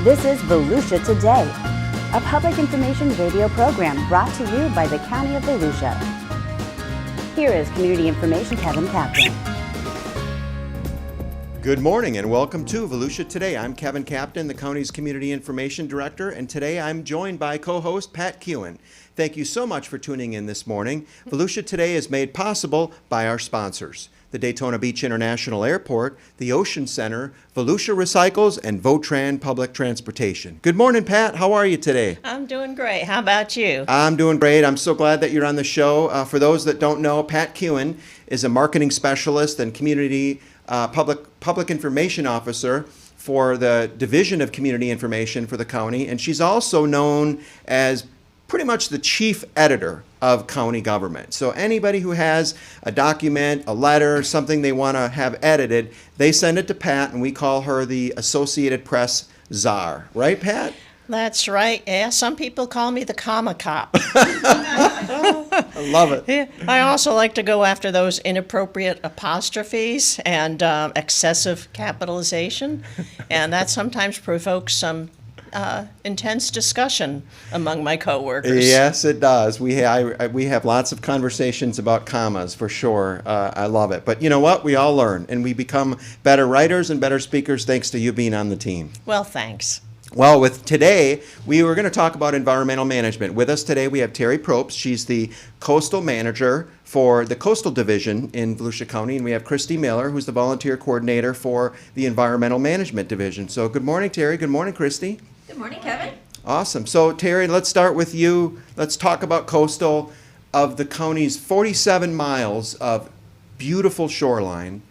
This is Volusia Today, a public information radio program brought to you by the County of Volusia. Here is Community Information Kevin Captain. Good morning and welcome to Volusia Today. I'm Kevin Captain, the county's Community Information Director, and today I'm joined by co-host Pat Kewen. Thank you so much for tuning in this morning. Volusia Today is made possible by our sponsors: the Daytona Beach International Airport, the Ocean Center, Volusia Recycles, and Votran Public Transportation. Good morning, Pat. How are you today? I'm doing great. How about you? I'm doing great. I'm so glad that you're on the show. For those that don't know, Pat Kewen is a marketing specialist and community public information officer for the Division of Community Information for the county, and she's also known as pretty much the chief editor of county government. So anybody who has a document, a letter, something they want to have edited, they send it to Pat, and we call her the Associated Press czar. Right, Pat? That's right. Yeah, some people call me the comma cop. I love it. Yeah, I also like to go after those inappropriate apostrophes and excessive capitalization, and that sometimes provokes some intense discussion among my coworkers. Yes, it does. We have lots of conversations about commas, for sure. I love it. But you know what? We all learn, and we become better writers and better speakers thanks to you being on the team. Well, thanks. Well, with today, we were going to talk about environmental management. With us today, we have Terri Propst. She's the coastal manager for the coastal division in Volusia County, and we have Christie Miller, who's the volunteer coordinator for the environmental management division. So good morning, Terri. Good morning, Christie. Good morning, Kevin. Awesome. So, Terri, let's start with you. Let's talk about coastal. Of the county's 47 miles of beautiful shoreline,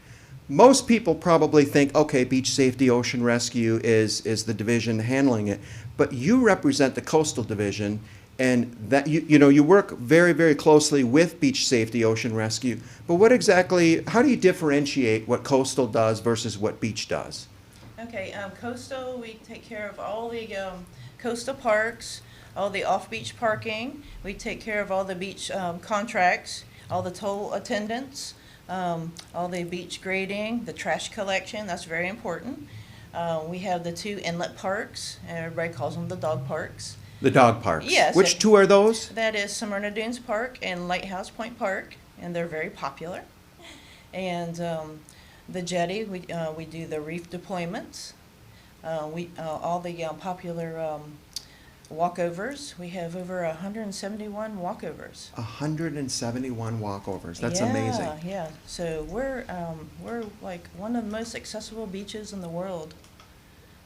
most people probably think, okay, beach safety, ocean rescue is the division handling it. But you represent the coastal division, and that you work very, very closely with beach safety, ocean rescue. But how do you differentiate what coastal does versus what beach does? Okay, coastal, we take care of all the coastal parks, all the off-beach parking. We take care of all the beach contracts, all the toll attendants, all the beach grading, the trash collection. That's very important. We have the two inlet parks, and everybody calls them the dog parks. The dog parks? Yes. Which two are those? That is Smyrna Dunes Park and Lighthouse Point Park, and they're very popular. And the jetty, we do the reef deployments. All the popular walkovers. We have over 171 walkovers. 171 walkovers. That's yeah, amazing. Yeah. So we're like one of the most accessible beaches in the world.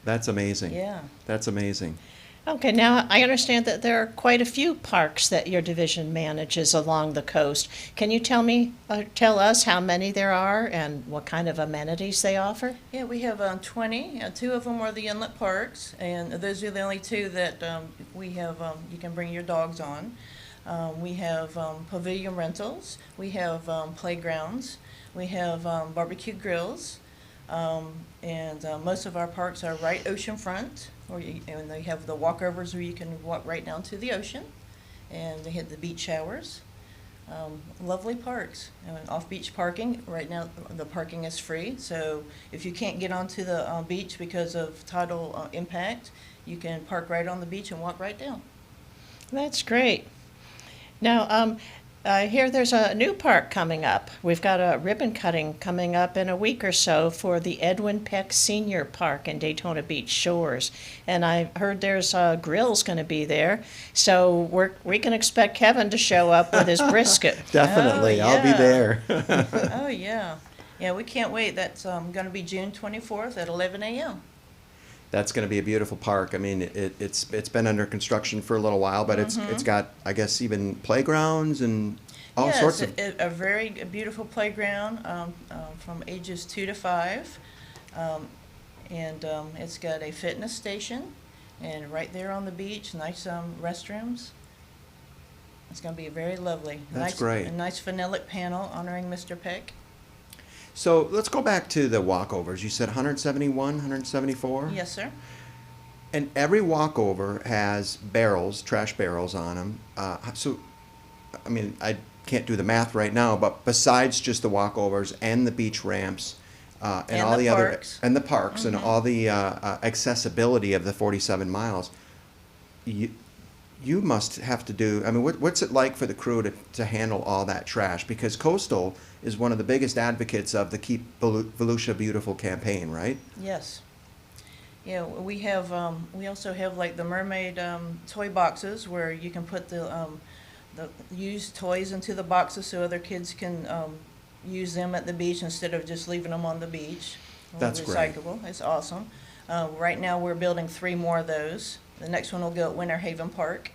That's amazing. Yeah. That's amazing. Okay, now I understand that there are quite a few parks that your division manages along the coast. Can you tell us how many there are and what kind of amenities they offer? Yeah, we have 20. Two of them are the inlet parks, and those are the only two that we have. You can bring your dogs on. We have pavilion rentals. We have playgrounds. We have barbecue grills. And most of our parks are right oceanfront, and they have the walkovers where you can walk right down to the ocean, and they have the beach showers. Lovely parks. And off-beach parking, right now the parking is free, so if you can't get onto the beach because of tidal impact, you can park right on the beach and walk right down. That's great. Now, I hear there's a new park coming up. We've got a ribbon cutting coming up in a week or so for the Edwin Peck Senior Park in Daytona Beach Shores. And I heard there's a grill's going to be there. So we can expect Kevin to show up with his brisket. Definitely. Oh, I'll be yeah. there. Oh, yeah. Yeah, we can't wait. That's going to be June 24th at 11 a.m. That's going to be a beautiful park. I mean, it's been under construction for a little while, but it's got, I guess, even playgrounds and all sorts of. Yes, a very beautiful playground from ages 2 to 5, and it's got a fitness station, and right there on the beach, nice restrooms. It's going to be very lovely. That's great. A nice phenolic panel honoring Mr. Peck. So let's go back to the walkovers. You said 171, 174? Yes, sir. And every walkover has barrels, trash barrels on them. So, I mean, I can't do the math right now, but besides just the walkovers and the beach ramps, and And all the the other parks. and the parks and all the accessibility of the 47 miles. You must have to do. I mean, what's it like for the crew to handle all that trash? Because Coastal is one of the biggest advocates of the Keep Volusia Beautiful campaign, right? Yes. Yeah, we have, we also have like the mermaid toy boxes where you can put the used toys into the boxes so other kids can use them at the beach instead of just leaving them on the beach. That's great. Recyclable. It's awesome. Right now, we're building 3 more of those. The next one will go at Winter Haven Park.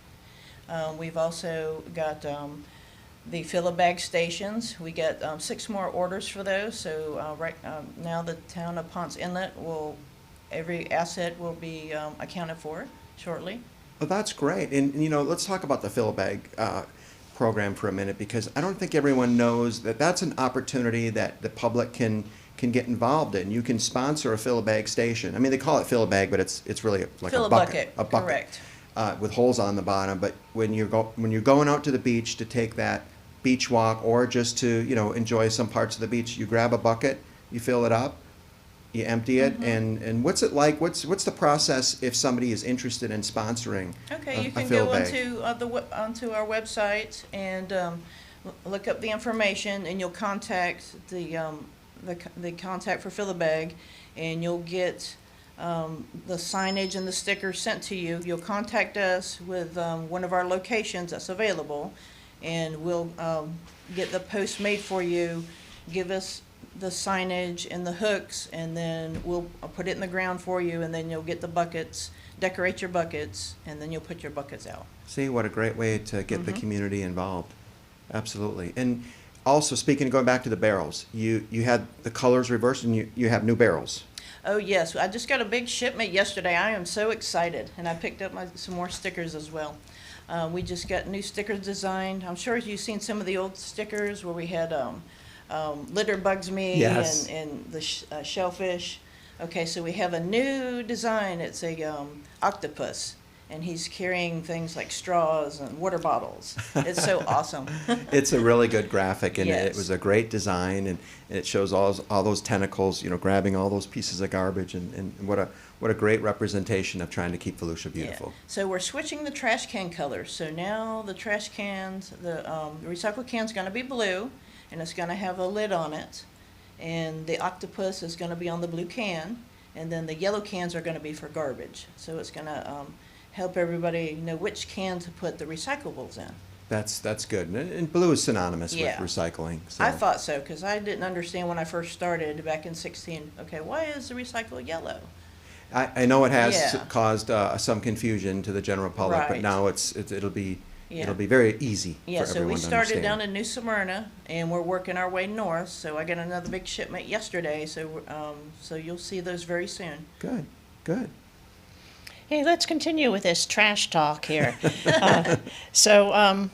We've also got the fill-a-bag stations. We got 6 more orders for those. So right now, the town of Ponce Inlet every asset will be accounted for shortly. Well, that's great. And let's talk about the fill-a-bag program for a minute, because I don't think everyone knows that that's an opportunity that the public can get involved in. You can sponsor a fill-a-bag station. I mean, they call it fill-a-bag, but it's really like Fill a a bucket. bucket, correct. With holes on the bottom. But when you're going out to the beach to take that beach walk, or just to enjoy some parts of the beach, you grab a bucket, you fill it up, you empty it, and what's it like? What's the process if somebody is interested in sponsoring Okay, you a can go fill-a-bag? onto our website and look up the information, and you'll contact the contact for Fill-A-Bag, and you'll get the signage and the stickers sent to you. You'll contact us with one of our locations that's available, and we'll get the post made for you. Give us the signage and the hooks, and then we'll put it in the ground for you, and then you'll get the buckets, decorate your buckets, and then you'll put your buckets out. See, what a great way to get the community involved. Absolutely. And also, going back to the barrels, you had the colors reversed, and you have new barrels. Oh, yes. I just got a big shipment yesterday. I am so excited. And I picked up some more stickers as well. We just got new stickers designed. I'm sure you've seen some of the old stickers where we had Litter Bugs Me Yes. and the shellfish. Okay, so we have a new design. It's a octopus. And he's carrying things like straws and water bottles. It's so awesome. It's a really good graphic, and Yes. it was a great design, and it shows all those tentacles, grabbing all those pieces of garbage, and what a great representation of trying to keep Volusia beautiful. Yeah. So we're switching the trash can colors. So now the trash cans, the recycle can's going to be blue, and it's going to have a lid on it. And the octopus is going to be on the blue can, and then the yellow cans are going to be for garbage. So it's going to help everybody know which can to put the recyclables in. That's good, and blue is synonymous Yeah. with recycling. So. I thought so, because I didn't understand when I first started back in 16. Okay, why is the recycle yellow? I know it has Yeah. caused some confusion to the general public, but Right. now it'll be Yeah. it'll be very easy Yeah, for so everyone we to started understand. down in New Smyrna, and we're working our way north. So I got another big shipment yesterday. So you'll see those very soon. Good. Hey, let's continue with this trash talk here. So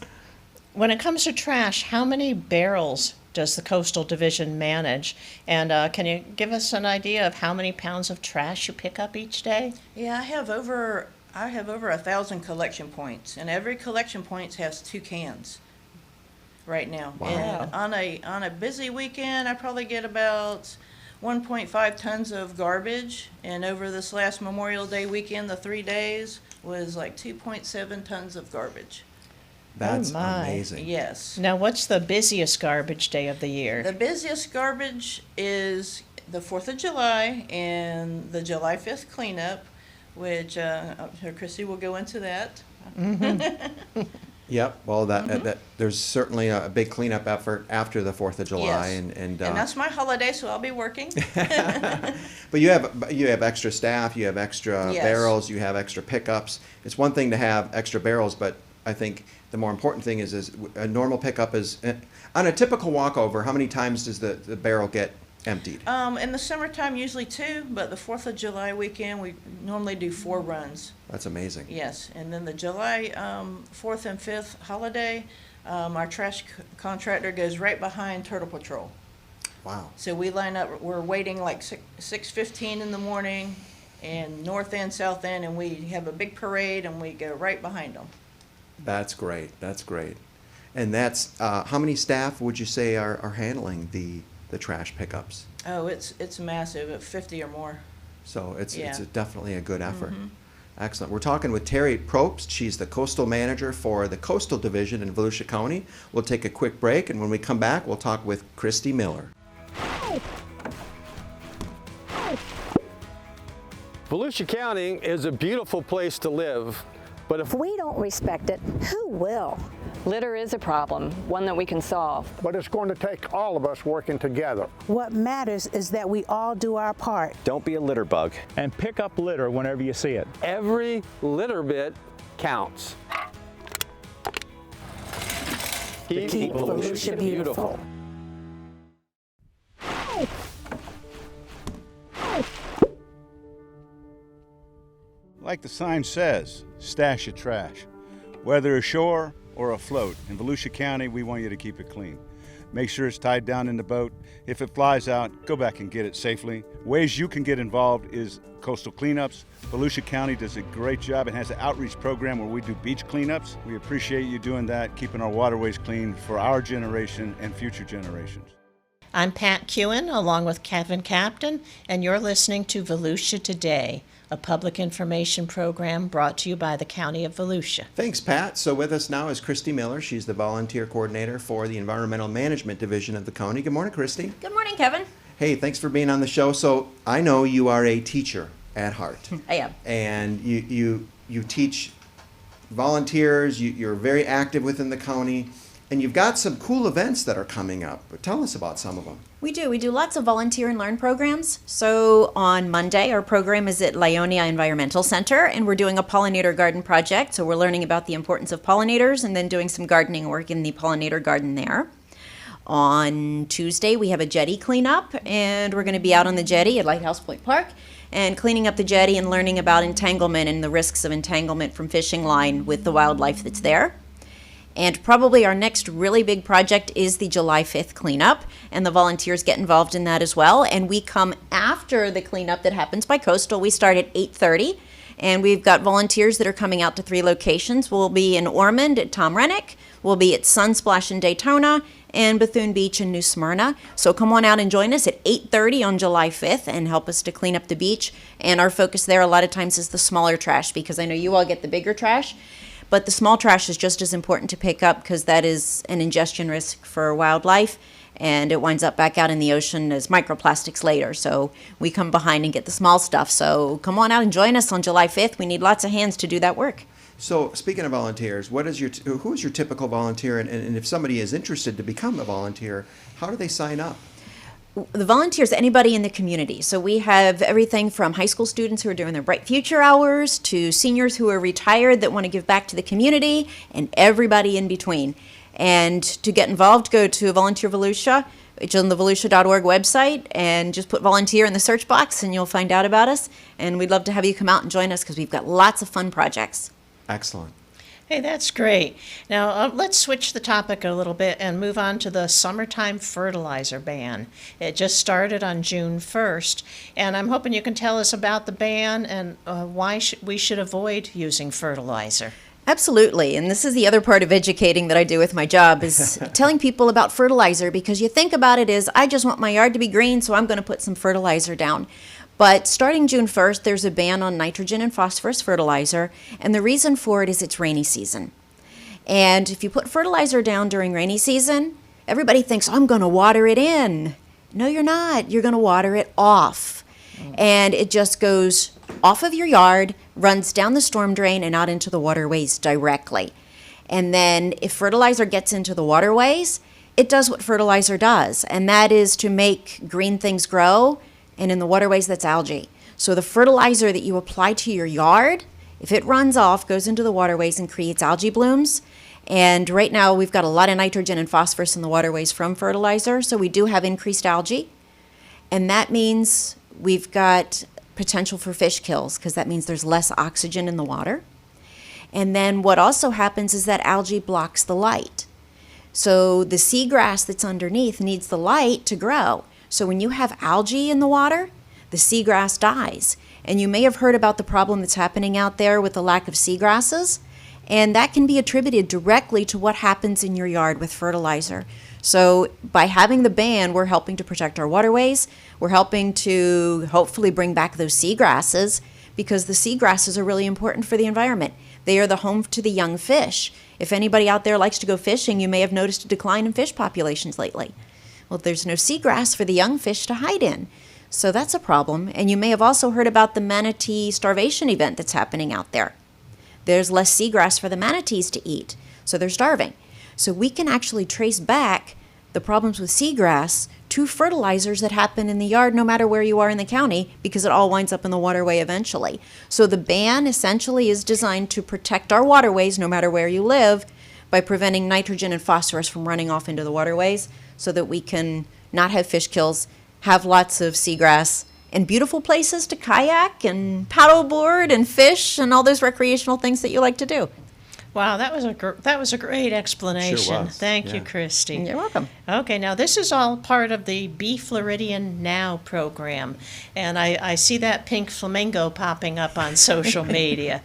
when it comes to trash, how many barrels does the Coastal Division manage? And can you give us an idea of how many pounds of trash you pick up each day? Yeah, I have over 1,000 collection points, and every collection point has 2 cans right now. Wow. And on a busy weekend, I probably get about 1.5 tons of garbage, and over this last Memorial Day weekend, the 3 days, was like 2.7 tons of garbage. That's my. amazing. Yes. Now, what's the busiest garbage day of the year? The busiest garbage is the 4th of July and the July 5th cleanup, which I'm sure Christie will go into that. Yep. Well, that there's certainly a big cleanup effort after the 4th of July, Yes. and that's my holiday, so I'll be working. but you have extra staff, you have extra Yes. barrels, you have extra pickups. It's one thing to have extra barrels, but I think the more important thing is a normal pickup is on a typical walkover. How many times does the barrel get emptied? In the summertime, usually 2, but the 4th of July weekend, we normally do 4 runs. That's amazing. Yes, and then the July 4th and 5th holiday, our trash contractor goes right behind Turtle Patrol. Wow. So we line up, we're waiting like 6:15 in the morning, and north end, south end, and we have a big parade, and we go right behind them. That's great. And that's how many staff would you say are handling the the trash pickups? Oh, it's massive, 50 or more. So it's Yeah. definitely a good effort. Excellent. We're talking with Terri Propst. She's the coastal manager for the coastal division in Volusia County. We'll take a quick break, and when we come back, we'll talk with Christie Miller. Volusia County is a beautiful place to live, but if we don't respect it, who will? Litter is a problem, one that we can solve. But it's going to take all of us working together. What matters is that we all do our part. Don't be a litter bug. And pick up litter whenever you see it. every litter bit counts. Keep Volusia beautiful. Like the sign says, stash your trash. Whether ashore or afloat, in Volusia County, we want you to keep it clean. Make sure it's tied down in the boat. If it flies out, go back and get it safely. Ways you can get involved is coastal cleanups. Volusia County does a great job and has an outreach program where we do beach cleanups. We appreciate you doing that, keeping our waterways clean for our generation and future generations. I'm Pat Kewen, along with Kevin Captain, and you're listening to Volusia Today, a public information program brought to you by the County of Volusia. Thanks, Pat. So with us now is Christie Miller. She's the volunteer coordinator for the Environmental Management Division of the county. Good morning, Christie. Good morning, Kevin. Hey, thanks for being on the show. So I know you are a teacher at heart. I am. And you teach volunteers, you're very active within the county, and you've got some cool events that are coming up. Tell us about some of them. We do. We do lots of volunteer and learn programs. So on Monday, our program is at Lyonia Environmental Center, and we're doing a pollinator garden project. So we're learning about the importance of pollinators and then doing some gardening work in the pollinator garden there. On Tuesday, we have a jetty cleanup, and we're going to be out on the jetty at Lighthouse Point Park and cleaning up the jetty and learning about entanglement and the risks of entanglement from fishing line with the wildlife that's there. And probably our next really big project is the July 5th cleanup, and the volunteers get involved in that as well. And we come after the cleanup that happens by Coastal. We start at 8:30, and we've got volunteers that are coming out to 3 locations. We'll be in Ormond at Tom Rennick, we'll be at Sunsplash in Daytona, and Bethune Beach in New Smyrna. So come on out and join us at 8:30 on July 5th and help us to clean up the beach. And our focus there a lot of times is the smaller trash, because I know you all get the bigger trash. But the small trash is just as important to pick up because that is an ingestion risk for wildlife, and it winds up back out in the ocean as microplastics later. So we come behind and get the small stuff. So come on out and join us on July 5th. We need lots of hands to do that work. So speaking of volunteers, who is your typical volunteer? And if somebody is interested to become a volunteer, how do they sign up? The volunteers, anybody in the community. So we have everything from high school students who are doing their Bright Future hours to seniors who are retired that want to give back to the community, and everybody in between. And to get involved, go to Volunteer Volusia. It's on the volusia.org website, and just put volunteer in the search box and you'll find out about us. And we'd love to have you come out and join us because we've got lots of fun projects. Excellent. Hey, that's great. Now, let's switch the topic a little bit and move on to the summertime fertilizer ban. It just started on June 1st, and I'm hoping you can tell us about the ban and why we should avoid using fertilizer. Absolutely, and this is the other part of educating that I do with my job is telling people about fertilizer, because you think about it as, I just want my yard to be green, so I'm going to put some fertilizer down. But starting June 1st, there's a ban on nitrogen and phosphorus fertilizer, and the reason for it is it's rainy season. And if you put fertilizer down during rainy season, everybody thinks, I'm going to water it in. No, you're not. You're going to water it off. And it just goes off of your yard, runs down the storm drain, and out into the waterways directly. And then if fertilizer gets into the waterways, it does what fertilizer does, and that is to make green things grow. And in the waterways, that's algae. So the fertilizer that you apply to your yard, if it runs off, goes into the waterways and creates algae blooms. And right now, we've got a lot of nitrogen and phosphorus in the waterways from fertilizer, so we do have increased algae. And that means we've got potential for fish kills, because that means there's less oxygen in the water. And then what also happens is that algae blocks the light. So the seagrass that's underneath needs the light to grow. So when you have algae in the water, the seagrass dies. And you may have heard about the problem that's happening out there with the lack of seagrasses, and that can be attributed directly to what happens in your yard with fertilizer. So by having the ban, we're helping to protect our waterways. We're helping to hopefully bring back those seagrasses, because the seagrasses are really important for the environment. They are the home to the young fish. If anybody out there likes to go fishing, you may have noticed a decline in fish populations lately. Well, there's no seagrass for the young fish to hide in. So that's a problem. And you may have also heard about the manatee starvation event that's happening out there. There's less seagrass for the manatees to eat, so they're starving. So we can actually trace back the problems with seagrass to fertilizers that happen in the yard no matter where you are in the county, because it all winds up in the waterway eventually. So the ban essentially is designed to protect our waterways no matter where you live by preventing nitrogen and phosphorus from running off into the waterways, so that we can not have fish kills, have lots of seagrass, and beautiful places to kayak and paddleboard and fish and all those recreational things that you like to do. Wow, that was a great explanation. Sure was. Thank you, Yeah. Christie. You're welcome. Okay, now this is all part of the Be Floridian Now program, and I see that pink flamingo popping up on social media.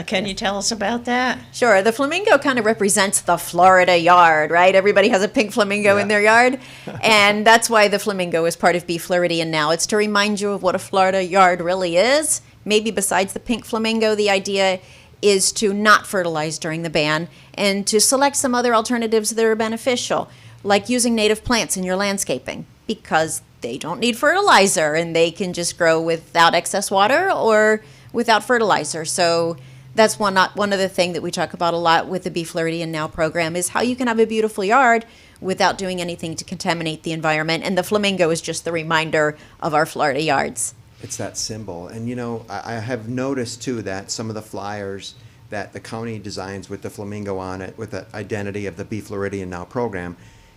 Can you tell us about that? Sure. The flamingo kind of represents the Florida yard, right? Everybody has a pink flamingo in their yard. And that's why the flamingo is part of Be Floridian Now. It's to remind you of what a Florida yard really is. Maybe besides the pink flamingo, the idea is to not fertilize during the ban and to select some other alternatives that are beneficial, like using native plants in your landscaping, because they don't need fertilizer and they can just grow without excess water or without fertilizer. So that's one other thing that we talk about a lot with the Be Floridian Now program, is how you can have a beautiful yard without doing anything to contaminate the environment. And the flamingo is just the reminder of our Florida yards. It's that symbol. And you know, I have noticed too that some of the flyers that the county designs with the flamingo on it, with the identity of the Be Floridian Now program,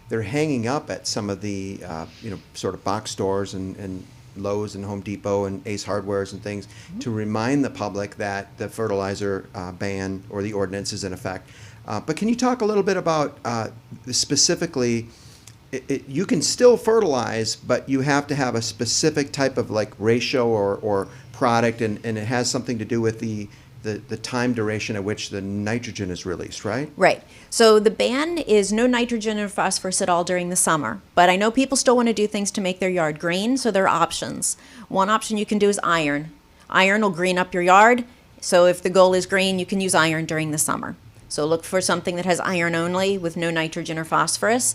they're hanging up at some of the sort of box stores and Lowe's and Home Depot and Ace Hardwares and things, to remind the public that the fertilizer ban or the ordinance is in effect. But can you talk a little bit about specifically, you can still fertilize, but you have to have a specific type of like ratio or product, and it has something to do with the time duration at which the nitrogen is released, right? Right. So the ban is no nitrogen or phosphorus at all during the summer. But I know people still want to do things to make their yard green, so there are options. One option you can do is iron. Iron will green up your yard. So if the goal is green, you can use iron during the summer. So look for something that has iron only with no nitrogen or phosphorus.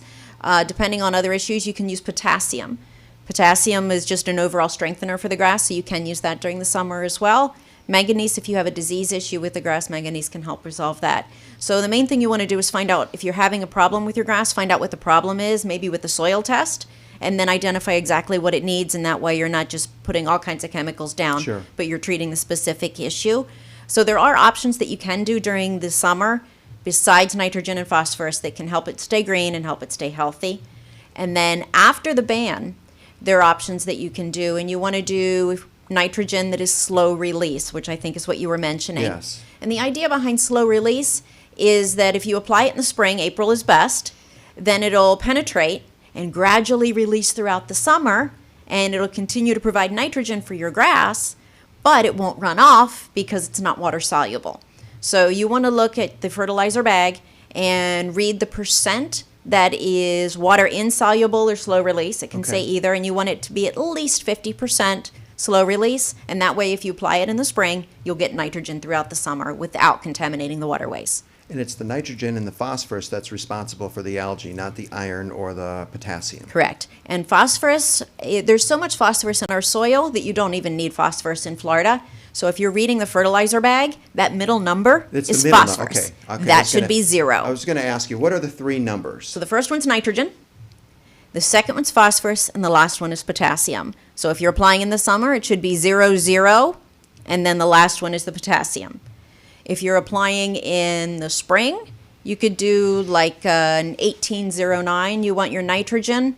Depending on other issues, you can use potassium. Potassium is just an overall strengthener for the grass, so you can use that during the summer as well. Manganese, if you have a disease issue with the grass, manganese can help resolve that. So the main thing you want to do is find out if you're having a problem with your grass, find out what the problem is, maybe with the soil test, and then identify exactly what it needs, and that way you're not just putting all kinds of chemicals down, Sure. but you're treating the specific issue. So there are options that you can do during the summer besides nitrogen and phosphorus that can help it stay green and help it stay healthy. And then after the ban, there are options that you can do, and you want to do nitrogen that is slow release, which I think is what you were mentioning. Yes. And the idea behind slow release is that if you apply it in the spring, April is best, then it'll penetrate and gradually release throughout the summer, and it'll continue to provide nitrogen for your grass, but it won't run off because it's not water soluble. So you want to look at the fertilizer bag and read the percent that is water insoluble or slow release. It can say either, and you want it to be at least 50% slow release, and that way if you apply it in the spring, you'll get nitrogen throughout the summer without contaminating the waterways. And it's the nitrogen and the phosphorus that's responsible for the algae, not the iron or the potassium. Correct. And phosphorus, there's so much phosphorus in our soil that you don't even need phosphorus in Florida. So if you're reading the fertilizer bag, that middle number It's is the middle phosphorus. Okay. That should be 0. I was going to ask you, what are the three numbers? So the first one's nitrogen, the second one's phosphorus, and the last one is potassium. So if you're applying in the summer, it should be 0, 0, and then the last one is the potassium. If you're applying in the spring, you could do like an 1809. You want your nitrogen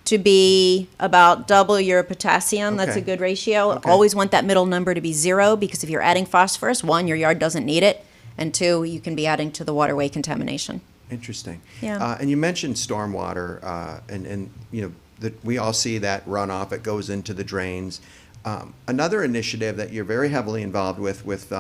to be about double your potassium. That's a Okay. good ratio. Okay. Always want that middle number to be 0, because if you're adding phosphorus, 1, your yard doesn't need it, and 2, you can be adding to the waterway contamination. Interesting. Yeah. And you mentioned stormwater, and you know that we all see that runoff. It goes into the drains. Another initiative that you're very heavily involved with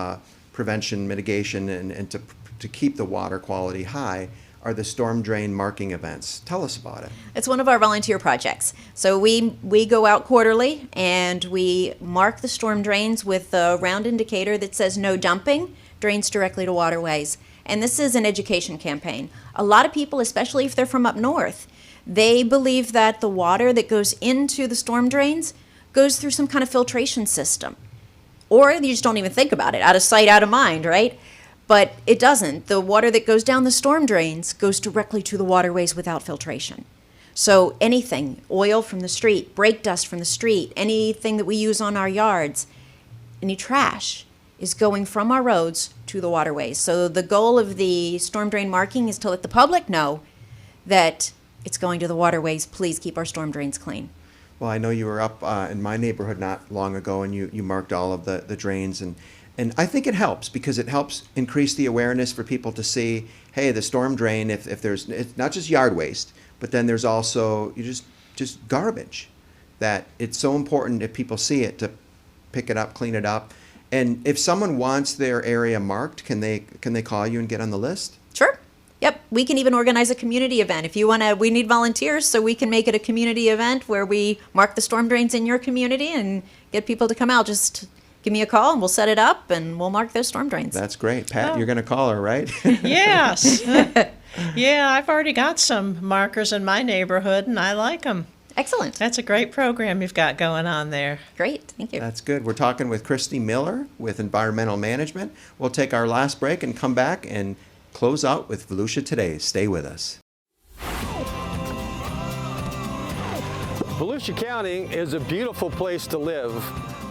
prevention, mitigation, and to keep the water quality high are the storm drain marking events. Tell us about it. It's one of our volunteer projects. So we go out quarterly and we mark the storm drains with a round indicator that says no dumping, drains directly to waterways. And this is an education campaign. A lot of people, especially if they're from up north, they believe that the water that goes into the storm drains goes through some kind of filtration system. Or you just don't even think about it, out of sight, out of mind, right? But it doesn't. The water that goes down the storm drains goes directly to the waterways without filtration. So anything, oil from the street, brake dust from the street, anything that we use on our yards, any trash is going from our roads to the waterways. So the goal of the storm drain marking is to let the public know that it's going to the waterways. Please keep our storm drains clean. Well, I know you were up in my neighborhood not long ago, and you marked all of the drains, and I think it helps because it helps increase the awareness for people to see, hey, the storm drain, if there's, it's not just yard waste, but then there's also just garbage, that it's so important if people see it to pick it up, clean it up. And if someone wants their area marked, can they call you and get on the list? Sure. Yep. We can even organize a community event. If you want to, we need volunteers, so we can make it a community event where we mark the storm drains in your community and get people to come out. Just give me a call and we'll set it up and we'll mark those storm drains. That's great. Pat, You're going to call her, right? Yes. Yeah, I've already got some markers in my neighborhood and I like them. Excellent. That's a great program you've got going on there. Great. Thank you. That's good. We're talking with Christie Miller with Environmental Management. We'll take our last break and come back and close out with Volusia Today. Stay with us. Volusia County is a beautiful place to live,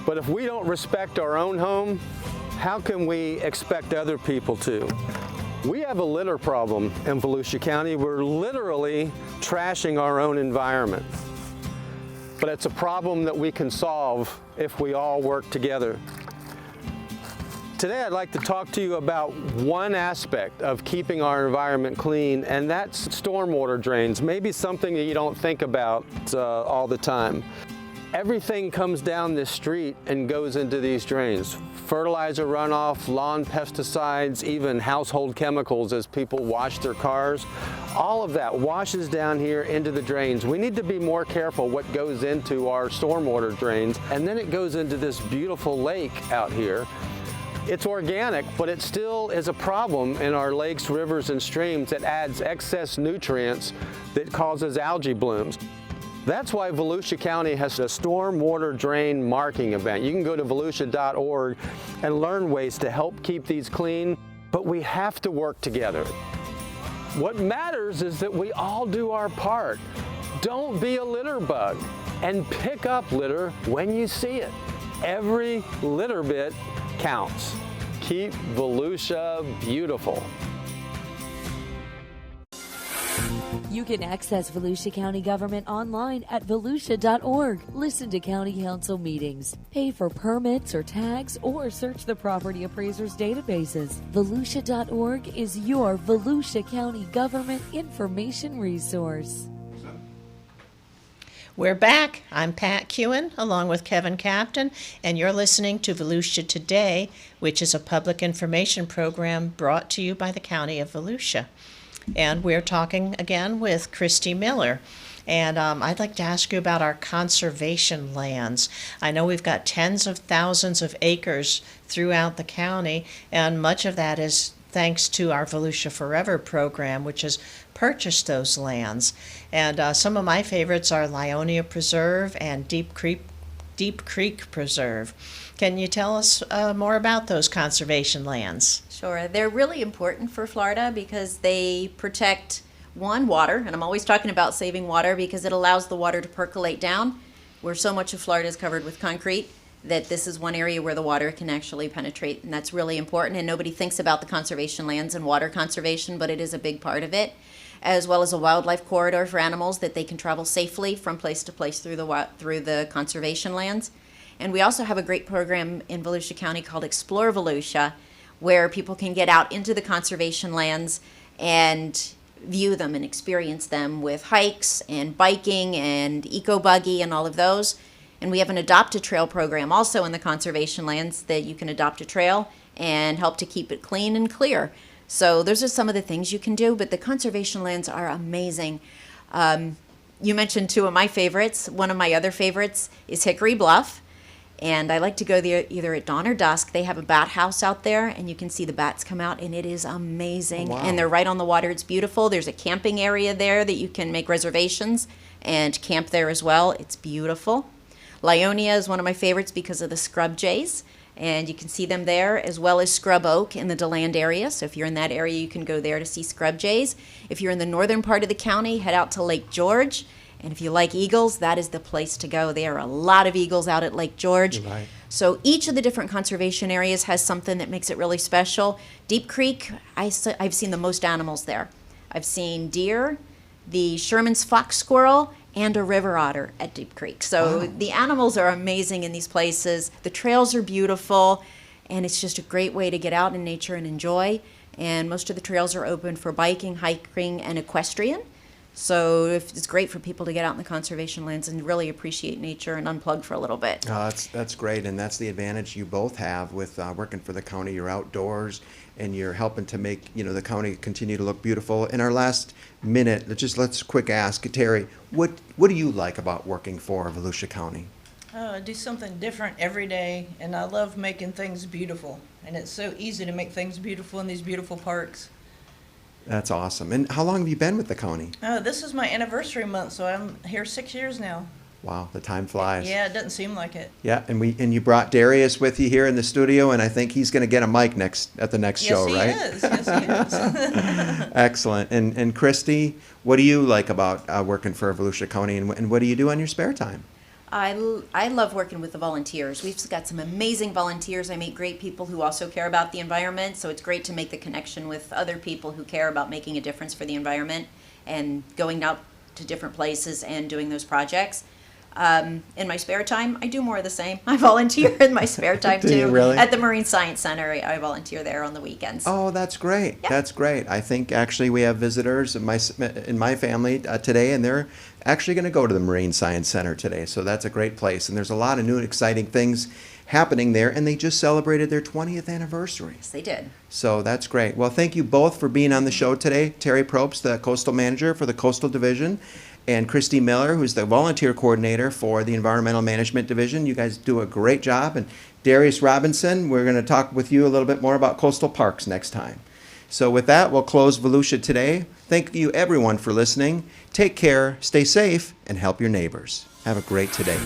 but if we don't respect our own home, how can we expect other people to? We have a litter problem in Volusia County. We're literally trashing our own environment. But it's a problem that we can solve if we all work together. Today I'd like to talk to you about one aspect of keeping our environment clean, and that's stormwater drains. Maybe something that you don't think about all the time. Everything comes down this street and goes into these drains. Fertilizer runoff, lawn pesticides, even household chemicals as people wash their cars. All of that washes down here into the drains. We need to be more careful what goes into our stormwater drains, and then it goes into this beautiful lake out here. It's organic, but it still is a problem in our lakes, rivers, and streams. It adds excess nutrients that causes algae blooms. That's why Volusia County has a stormwater drain marking event. You can go to volusia.org and learn ways to help keep these clean, but we have to work together. What matters is that we all do our part. Don't be a litter bug, and pick up litter when you see it. Every litter bit counts. Keep Volusia beautiful. You can access Volusia County government online at volusia.org. Listen to county council meetings, pay for permits or tags, or search the property appraisers' databases. Volusia.org is your Volusia County government information resource. We're back. I'm Pat Kewen along with Kevin Captain, and you're listening to Volusia Today, which is a public information program brought to you by the County of Volusia. And we're talking again with Christie Miller. And I'd like to ask you about our conservation lands. I know we've got tens of thousands of acres throughout the county, and much of that is thanks to our Volusia Forever program, which has purchased those lands. And some of my favorites are Lionia Preserve and Deep Creek Preserve. Can you tell us more about those conservation lands? Sure. They're really important for Florida because they protect, one, water, and I'm always talking about saving water because it allows the water to percolate down, where so much of Florida is covered with concrete, that this is one area where the water can actually penetrate, and that's really important. And nobody thinks about the conservation lands and water conservation, but it is a big part of it, as well as a wildlife corridor for animals that they can travel safely from place to place through the conservation lands. And we also have a great program in Volusia County called Explore Volusia, where people can get out into the conservation lands and view them and experience them with hikes and biking and eco-buggy and all of those. And we have an Adopt a Trail program also in the conservation lands that you can adopt a trail and help to keep it clean and clear. So those are some of the things you can do, but the conservation lands are amazing. You mentioned two of my favorites. One of my other favorites is Hickory Bluff. And I like to go there either at dawn or dusk. They have a bat house out there, and you can see the bats come out, and it is amazing. Oh, wow. And they're right on the water. It's beautiful. There's a camping area there that you can make reservations and camp there as well. It's beautiful. Lyonia is one of my favorites because of the scrub jays, and you can see them there, as well as scrub oak in the DeLand area. So if you're in that area, you can go there to see scrub jays. If you're in the northern part of the county, head out to Lake George. And if you like eagles, that is the place to go. There are a lot of eagles out at Lake George. Right. So each of the different conservation areas has something that makes it really special. Deep Creek, I've seen the most animals there. I've seen deer, the Sherman's fox squirrel, and a river otter at Deep Creek. So Wow. the animals are amazing in these places. The trails are beautiful, and it's just a great way to get out in nature and enjoy. And most of the trails are open for biking, hiking, and equestrian. So it's great for people to get out in the conservation lands and really appreciate nature and unplug for a little bit. That's great, and that's the advantage you both have with working for the county. You're outdoors, and you're helping to make the county continue to look beautiful. In our last minute, let's quick ask Terri, what do you like about working for Volusia County? I do something different every day, and I love making things beautiful. And it's so easy to make things beautiful in these beautiful parks. That's awesome. And how long have you been with the county? This is my anniversary month, so I'm here 6 years now. Wow, the time flies. Yeah, it doesn't seem like it. Yeah, and you brought Darius with you here in the studio, and I think he's going to get a mic at the next show, right? Yes, he is. Excellent. And Christie, what do you like about working for Volusia County, and what do you do on your spare time? I love working with the volunteers. We've got some amazing volunteers. I meet great people who also care about the environment, so it's great to make the connection with other people who care about making a difference for the environment and going out to different places and doing those projects. In my spare time, I do more of the same. I volunteer in my spare time Do too. you really? At the Marine Science Center, I volunteer there on the weekends. Oh, that's great. Yeah. That's great. I think actually we have visitors in my family today, and they're actually going to go to the Marine Science Center today. So that's a great place, and there's a lot of new and exciting things happening there, and they just celebrated their 20th anniversary. Yes, they did. So that's great. Well, thank you both for being on the show today. Terri Propst, the Coastal Manager for the Coastal Division, and Christie Miller, who's the Volunteer Coordinator for the Environmental Management Division. You guys do a great job. And Darius Robinson, we're going to talk with you a little bit more about coastal parks next time. So with that, we'll close Volusia today. Thank you, everyone, for listening. Take care, stay safe, and help your neighbors. Have a great today.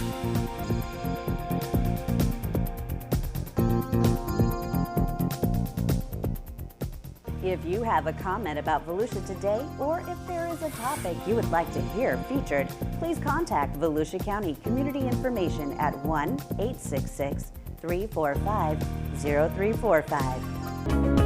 If you have a comment about Volusia Today, or if there is a topic you would like to hear featured, please contact Volusia County Community Information at 1-866-345-0345.